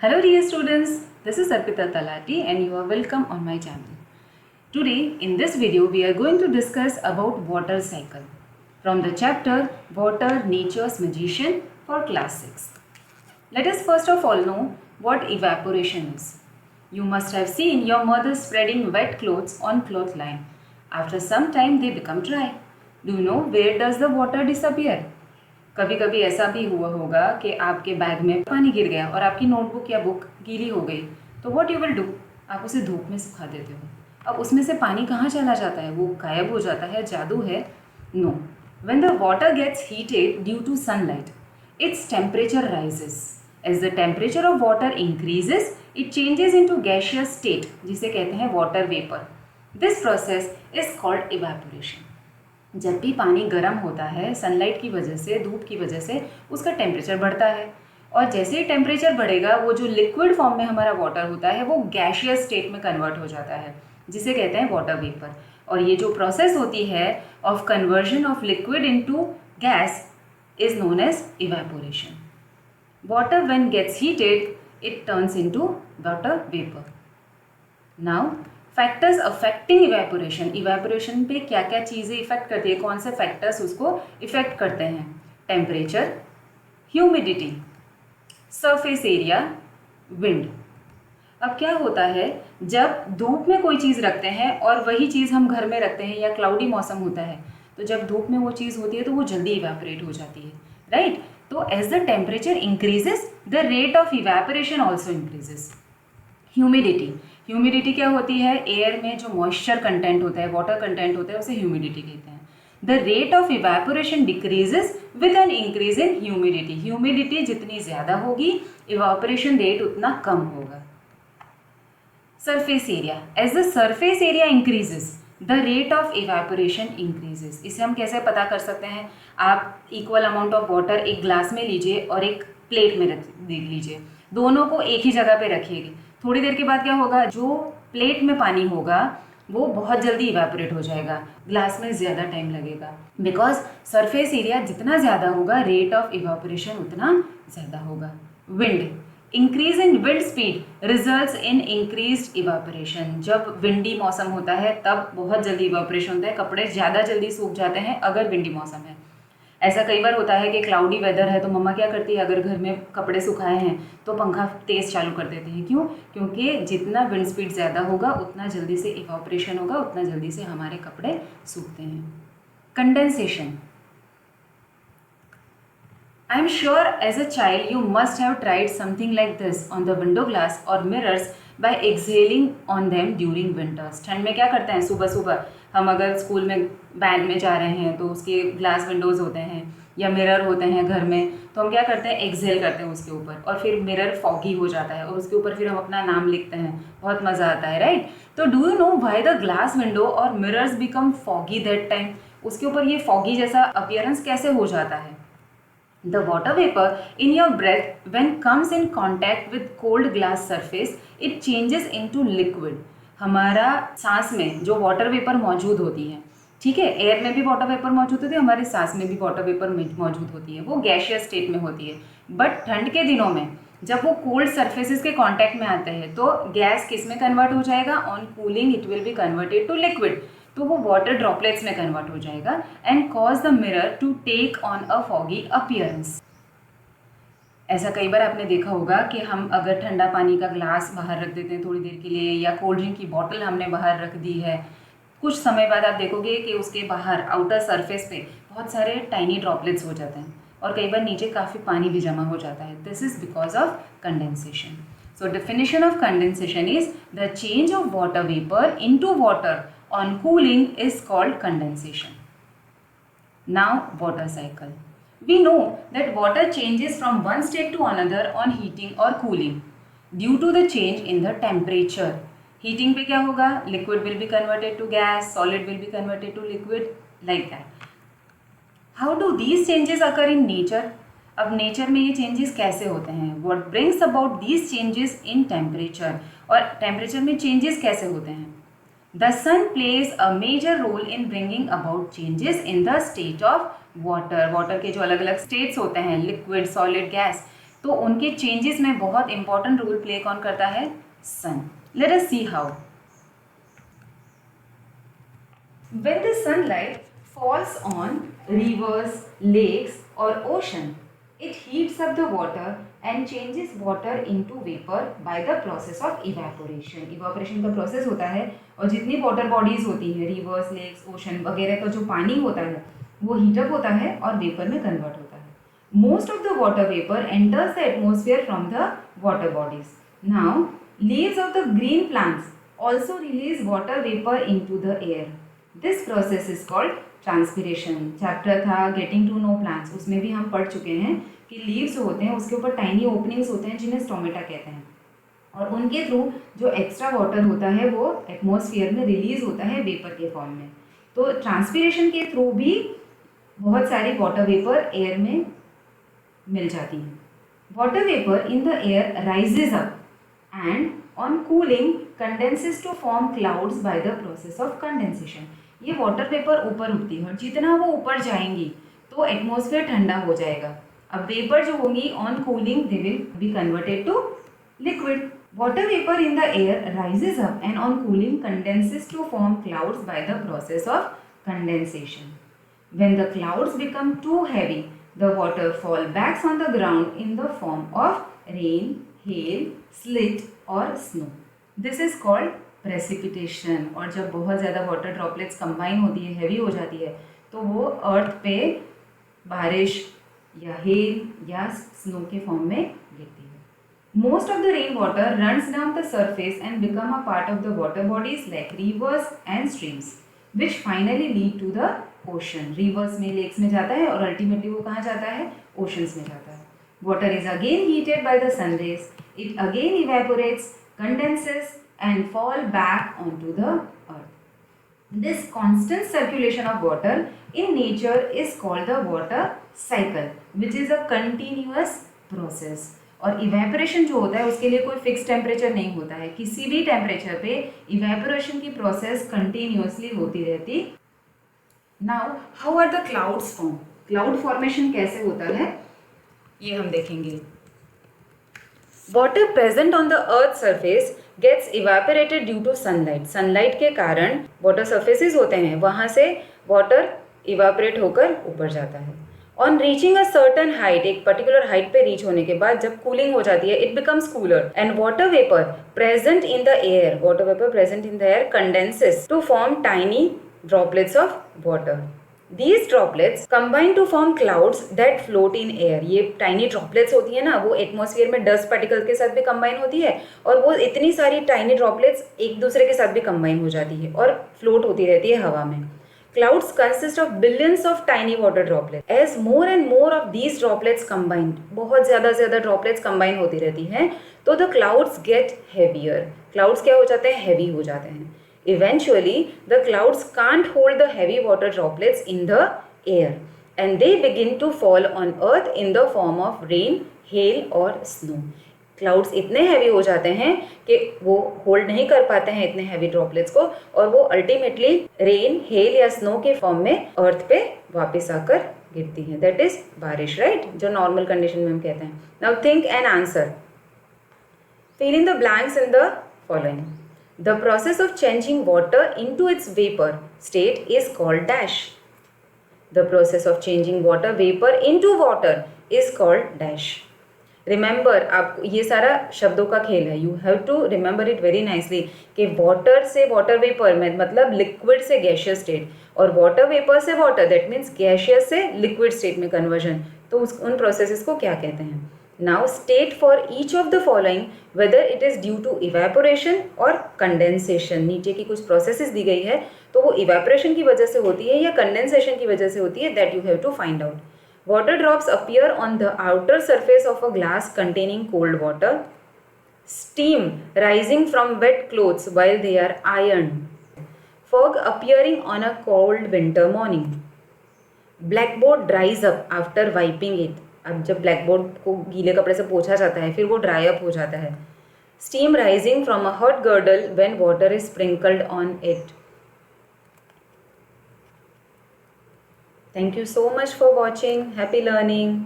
Hello dear students, this is Arpita Talati and you are welcome on my channel. Today in this video we are going to discuss about water cycle from the chapter Water Nature's Magician for class 6. Let us first of all know what evaporation is. You must have seen your mother spreading wet clothes on cloth line. After some time they become dry. Do you know where does the water disappear? कभी कभी ऐसा भी हुआ होगा कि आपके bag में पानी गिर गया और आपकी नोटबुक या बुक गीली हो गई, तो व्हाट यू विल डू, आप उसे धूप में सुखा देते हो। अब उसमें से पानी कहाँ चला जाता है, वो गायब हो जाता है, जादू है? No, when the water gets heated due to sunlight its temperature rises. As the temperature of water increases it changes into gaseous state, जिसे कहते हैं water vapour. This process is called evaporation. जब भी पानी गर्म होता है सनलाइट की वजह से, धूप की वजह से उसका टेम्परेचर बढ़ता है, और जैसे ही टेम्परेचर बढ़ेगा वो जो लिक्विड फॉर्म में हमारा वाटर होता है वो गैसियस स्टेट में कन्वर्ट हो जाता है, जिसे कहते हैं वाटर वेपर। और ये जो प्रोसेस होती है of conversion of liquid into gas is known as evaporation. Water when gets heated it turns into water vapour. Now factors affecting evaporation. इवेपोरेशन पे क्या क्या चीज़ें इफेक्ट करती है, कौन से फैक्टर्स उसको इफेक्ट करते हैं? Temperature, humidity, surface area, wind. अब क्या होता है, जब धूप में कोई चीज़ रखते हैं और वही चीज़ हम घर में रखते हैं या क्लाउडी मौसम होता है, तो जब धूप में वो चीज़ होती है तो वो जल्दी इवेपोरेट हो जाती है, राइट? तो as the temperature increases the rate of evaporation also increases. Humidity, humidity क्या होती है? एयर में जो मॉइस्चर कंटेंट होता है, वाटर कंटेंट होता है, उसे ह्यूमिडिटी कहते हैं। The rate of evaporation decreases with an increase in humidity. Humidity जितनी ज़्यादा होगी इवेपोरेशन रेट उतना कम होगा। Surface area, as the surface area increases the rate of evaporation increases. इसे हम कैसे पता कर सकते हैं? आप इक्वल अमाउंट ऑफ वाटर एक ग्लास में लीजिए और एक प्लेट में देख लीजिए, दोनों को एक ही जगह पे रखिएगा। थोड़ी देर के बाद क्या होगा, जो प्लेट में पानी होगा वो बहुत जल्दी इवेपोरेट हो जाएगा, ग्लास में ज़्यादा टाइम लगेगा। बिकॉज सरफेस एरिया जितना ज़्यादा होगा रेट ऑफ इवेपोरेशन उतना ज़्यादा होगा। Wind, increase in wind speed results in increased evaporation. जब विंडी मौसम होता है तब बहुत जल्दी इवेपोरेशन होता है, कपड़े ज़्यादा जल्दी सूख जाते हैं अगर विंडी मौसम है। ऐसा कई बार होता है कि क्लाउडी वेदर है तो मम्मा क्या करती है, अगर घर में कपड़े सुखाए हैं तो पंखा तेज़ चालू कर देते हैं। क्यों? क्योंकि जितना विंड स्पीड ज़्यादा होगा उतना जल्दी से इवेपोरेशन होगा, उतना जल्दी से हमारे कपड़े सूखते हैं। Condensation, I am sure as a child you must have tried something like this on the window glass और mirrors by exhaling on them during winters. ठंड में क्या करते हैं, सुबह सुबह हम अगर स्कूल में वैन में जा रहे हैं तो उसके ग्लास विंडोज़ होते हैं या मिरर होते हैं घर में, तो हम क्या करते हैं, एक्सहेल करते हैं उसके ऊपर और फिर मिरर फॉगी हो जाता है और उसके ऊपर फिर हम अपना नाम लिखते हैं, बहुत मज़ा आता है, राइट? तो do you know why the glass window और mirrors become foggy that time? उसके ऊपर ये फॉगी जैसा अपीयरेंस कैसे हो जाता है? The water vapor in your breath when comes in contact with cold glass surface, it changes into liquid. हमारा सांस में जो वाटर वेपर मौजूद होती है, ठीक है, एयर में भी वाटर वेपर मौजूद होती है, हमारे सांस में भी वाटर वेपर मौजूद होती है, वो गैसियस स्टेट में होती है। बट ठंड के दिनों में जब वो कोल्ड सर्फेसिस के कांटेक्ट में आते हैं तो गैस किस में कन्वर्ट हो जाएगा? On cooling it will be converted to liquid, तो वो वाटर ड्रॉपलेट्स में कन्वर्ट हो जाएगा and cause the mirror to take on a foggy appearance. ऐसा कई बार आपने देखा होगा कि हम अगर ठंडा पानी का ग्लास बाहर रख देते हैं थोड़ी देर के लिए, या कोल्ड ड्रिंक की बॉटल हमने बाहर रख दी है, कुछ समय बाद आप देखोगे कि उसके बाहर आउटर सरफेस पे बहुत सारे टाइनी ड्रॉपलेट्स हो जाते हैं और कई बार नीचे काफ़ी पानी भी जमा हो जाता है। This is because of condensation. So definition of condensation is the change of water vapour into water on cooling is called condensation. Now water cycle. We know that water changes from one state to another on heating or cooling due to the change in the temperature. Heating पे क्या होगा? Liquid will be converted to gas, solid will be converted to liquid, like that. How do these changes occur in nature? अब nature में ये changes कैसे होते हैं? What brings about these changes in temperature? और टेम्परेचर में changes कैसे होते हैं? The sun plays a major role in bringing about changes in the state of water. Water के जो अलग अलग states होते हैं, liquid, solid, gas, तो उनके चेंजेस में बहुत इंपॉर्टेंट रोल प्ले कौन करता है? Sun. Let us see how. When the sunlight falls on rivers, lakes or ocean, it heats up the water and changes water into vapor by the process of evaporation. Evaporation का process होता है और जितनी water bodies होती हैं, rivers, lakes, ocean वगैरह का जो पानी होता है वो heat up होता है और vapor में convert होता है. Most of the water vapor enters the atmosphere from the water bodies. Now, leaves of the green plants also release water vapor into the air. This process is called transpiration. Chapter था getting to know plants, उसमें भी हम पढ़ चुके हैं कि leaves जो होते हैं उसके ऊपर टाइनी ओपनिंग्स होते हैं जिन्हें स्टोमेटा कहते हैं और उनके थ्रू जो एक्स्ट्रा वाटर होता है वो एटमॉस्फेयर में रिलीज होता है वेपर के फॉर्म में. तो ट्रांसपिरेशन के थ्रू भी बहुत सारी वाटर वेपर एयर में मिल जाती है. Water vapour in the air rises up and on cooling condenses to form clouds by the process of condensation. ये वाटर वेपर ऊपर उठती है और जितना वो ऊपर जाएंगी तो एटमॉस्फेयर ठंडा हो जाएगा. अब वेपर जो होंगी on cooling they will be converted to liquid. Water vapour in the air rises up and on cooling condenses to form clouds by the process of condensation. When the clouds become too heavy, the water fall backs on the ground in the form of rain, hail, sleet or snow. This is called precipitation. और जब बहुत ज़्यादा water droplets combine होती है, heavy हो जाती है, तो वो अर्थ पे बारिश या हेल या स्नो के फॉर्म में गिरती है. Most of the rain water runs down the surface and become a part of the water bodies like rivers and streams, which finally lead to the ocean. Rivers में, lakes में जाता है और ultimately वो कहाँ जाता है? ओशंस में जाता है. Water is again heated by the sun rays. It again evaporates, condenses and fall back onto the earth. This constant circulation of water in nature is called the water cycle, which is a continuous process. और evaporation जो होता है उसके लिए कोई fix temperature नहीं होता है. किसी भी टेम्परेचर पे इवेपोरेशन की प्रोसेस कंटिन्यूसली होती रहती. Now how are the clouds form? Cloud formation कैसे होता है ये हम देखेंगे. Water present on the earth surface gets evaporated due to sunlight. Sunlight के कारण वाटर सरफेसेस होते हैं वहाँ से वाटर इवेपोरेट होकर ऊपर जाता है. On reaching a certain height, एक पर्टिकुलर हाइट पे रीच होने के बाद जब कूलिंग हो जाती है it becomes cooler and water vapour present in the air, water vapour present in the air condenses to form tiny droplets of water. These droplets combine to form clouds that float in air. ये tiny droplets होती है ना, वो atmosphere में dust particle के साथ भी combine होती है और वो इतनी सारी tiny droplets एक दूसरे के साथ भी कंबाइन हो जाती है और फ्लोट होती रहती है हवा में. Clouds consist of billions of tiny water droplets. As more and more of these droplets combine, बहुत ज़्यादा droplets combine होती रहती हैं तो the clouds get heavier. Clouds क्या हो जाते हैं? Heavy हो जाते हैं. Eventually, the clouds can't hold the heavy water droplets in the air and they begin to fall on earth in the form of rain, hail or snow. Clouds इतने heavy हो जाते हैं कि वो hold नहीं कर पाते हैं इतने heavy droplets को और वो ultimately rain, hail या snow के form में earth पे वापस आकर गिरती हैं. That is बारिश, right? जो normal condition में हम कहते हैं. Now think and answer. Fill in the blanks in the following. The process of changing water into its vapor state is called dash. The process of changing water vapor into water is called dash. Remember, आपको ये सारा शब्दों का खेल है. You have to remember it very nicely कि water से water vapor में मतलब liquid से gaseous state और water vapor से water that means gaseous से liquid state में conversion. तो उन processes को क्या कहते हैं? Now state for each of the following whether it is due to evaporation or condensation. नीचे की कुछ processes दी गई है तो वो evaporation की वजह से होती है या condensation की वजह से होती है, that you have to find out. Water drops appear on the outer surface of a glass containing cold water. Steam rising from wet clothes while they are ironed. Fog appearing on a cold winter morning. Blackboard dries up after wiping it. अब जब blackboard को गीले कपड़े से पोंछा जाता है फिर वो ड्राई अप हो जाता है. Steam rising from a hot girdle when water is sprinkled on it. Thank you so much for watching. Happy learning.